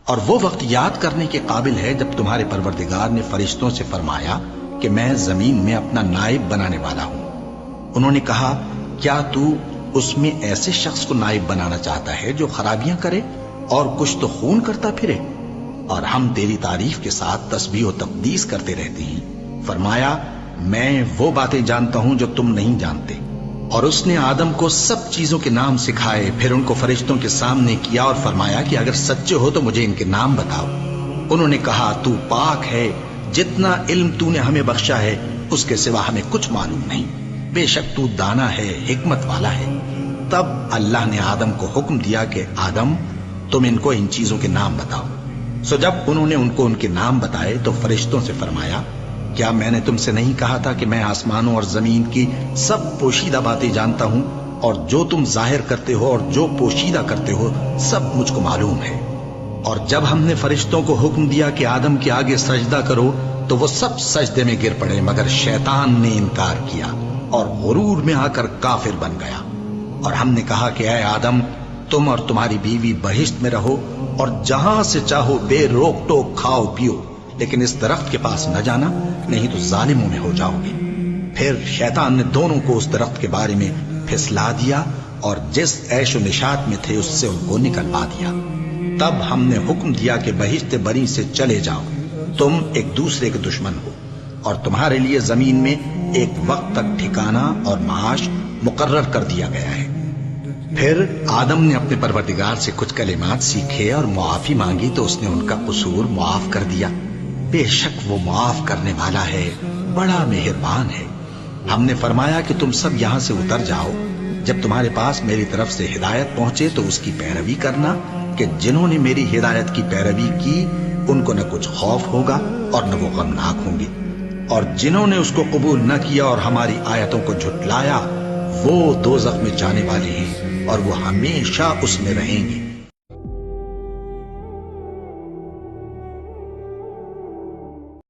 اور وہ وقت یاد کرنے کے قابل ہے جب تمہارے پروردگار نے فرشتوں سے فرمایا کہ میں زمین میں اپنا نائب بنانے والا ہوں۔ انہوں نے کہا کیا تو اس میں ایسے شخص کو نائب بنانا چاہتا ہے جو خرابیاں کرے اور کچھ تو خون کرتا پھرے؟ اور ہم تیری تعریف کے ساتھ تسبیح و تقدیس کرتے رہتے ہیں۔ فرمایا میں وہ باتیں جانتا ہوں جو تم نہیں جانتے۔ اور اس نے آدم کو سب چیزوں کے نام سکھائے، پھر ان کو فرشتوں کے سامنے کیا اور فرمایا کہ اگر سچے ہو تو مجھے ان کے نام بتاؤ۔ انہوں نے کہا تو پاک ہے، جتنا علم تو نے ہمیں بخشا ہے اس کے سوا ہمیں کچھ معلوم نہیں، بے شک تو دانا ہے، حکمت والا ہے۔ تب اللہ نے آدم کو حکم دیا کہ آدم تم ان کو ان چیزوں کے نام بتاؤ۔ سو جب انہوں نے ان کو ان کے نام بتائے تو فرشتوں سے فرمایا کیا میں نے تم سے نہیں کہا تھا کہ میں آسمانوں اور زمین کی سب پوشیدہ باتیں جانتا ہوں، اور جو تم ظاہر کرتے ہو اور جو پوشیدہ کرتے ہو سب مجھ کو معلوم ہے۔ اور جب ہم نے فرشتوں کو حکم دیا کہ آدم کے آگے سجدہ کرو تو وہ سب سجدے میں گر پڑے، مگر شیطان نے انکار کیا اور غرور میں آ کر کافر بن گیا۔ اور ہم نے کہا کہ اے آدم تم اور تمہاری بیوی بہشت میں رہو اور جہاں سے چاہو بے روک ٹوک کھاؤ پیو، لیکن اس درخت کے پاس نہ جانا، نہیں تو ظالموں میں ہو جاؤ گے۔ پھر شیطان نے دونوں کو اس درخت کے بارے میں پھسلا دیا اور جس عیش و نشاط میں تھے اس سے ان کو نکلوا دیا۔ تب ہم نے حکم دیا کہ بہشت بری سے چلے جاؤ، تم ایک دوسرے کے دشمن ہو، اور تمہارے لیے زمین میں ایک وقت تک ٹھکانہ اور معاش مقرر کر دیا گیا ہے۔ پھر آدم نے اپنے پروردگار سے کچھ کلمات سیکھے اور معافی مانگی تو اس نے ان کا قصور معاف کر دیا۔ بے شک وہ معاف کرنے والا ہے، بڑا مہربان ہے۔ ہم نے فرمایا کہ تم سب یہاں سے اتر جاؤ، جب تمہارے پاس میری طرف سے ہدایت پہنچے تو اس کی پیروی کرنا، کہ جنہوں نے میری ہدایت کی پیروی کی ان کو نہ کچھ خوف ہوگا اور نہ وہ غمناک ہوں گے، اور جنہوں نے اس کو قبول نہ کیا اور ہماری آیتوں کو جھٹلایا وہ دوزخ میں جانے والے ہیں اور وہ ہمیشہ اس میں رہیں گے۔